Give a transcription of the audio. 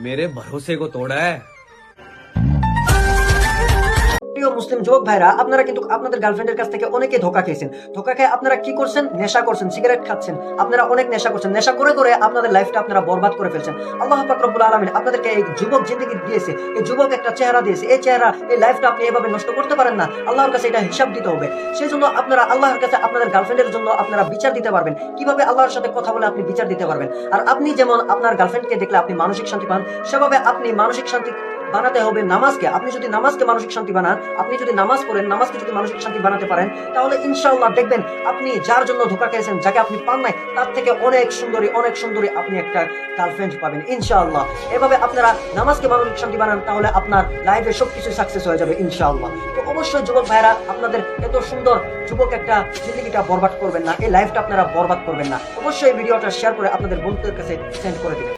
मेरे भरोसे को तोड़ा है। প্রিয় মুসলিম যুবক ভাইরা, আপনারা কিন্তু আপনাদের গার্লফ্রেন্ডের কাছ থেকে অনেকে ধোকা খেয়েছেন। ধোকা খেয়ে আপনারা কি করছেন? নেশা করছেন, সিগারেট খাচ্ছেন, আপনারা অনেক নেশা করছেন। নেশা করে করে আপনাদের লাইফটা আপনারা বরবাদ করে ফেলছেন। আল্লাহ পাক রব্বুল আলামিন আপনাদেরকে এই যুবক জিন্দেগি দিয়েছে, এই যুবক একটা চেহারা দিয়েছে। এই চেহারা, এই লাইফটা আপনি এভাবে নষ্ট করতে পারেন না। আল্লাহর কাছে এটা হিসাব দিতে হবে। সেই জন্য আপনারা আল্লাহর কাছে আপনাদের গার্লফ্রেন্ডের জন্য আপনারা বিচার দিতে পারবেন। কিভাবে আল্লাহর সাথে কথা বলে আপনি বিচার দিতে পারবেন। আর আপনি যেমন আপনার গার্লফ্রেন্ডকে দেখলে আপনি মানসিক শান্তি পান, সেভাবে আপনি মানসিক শান্তি বানাতে হবে নামাজকে। আপনি যদি নামাজকে মানসিক শান্তি বানান, আপনি যদি নামাজ পড়েন, নামাজকে যদি মানসিক শান্তি বানাতে পারেন, তাহলে ইনশাআল্লাহ দেখবেন আপনি যার জন্য ধোঁকা খেয়েছেন, যাকে আপনি পান নাই, তার থেকে অনেক সুন্দরী আপনি একটা গার্লফ্রেন্ড পাবেন ইনশাআল্লাহ। এভাবে আপনারা নামাজকে মানসিক শান্তি বানান, তাহলে আপনার লাইফে সবকিছু সাকসেস হয়ে যাবে ইনশাআল্লাহ। তো অবশ্যই যুবক ভাইরা, আপনাদের এত সুন্দর যুবক একটা জিন্দগিটা বরবাদ করবেন না, এই লাইফটা আপনারা বরবাদ করবেন না। অবশ্যই এই ভিডিওটা শেয়ার করে আপনাদের বন্ধুদের কাছে সেন্ড করে দিবেন।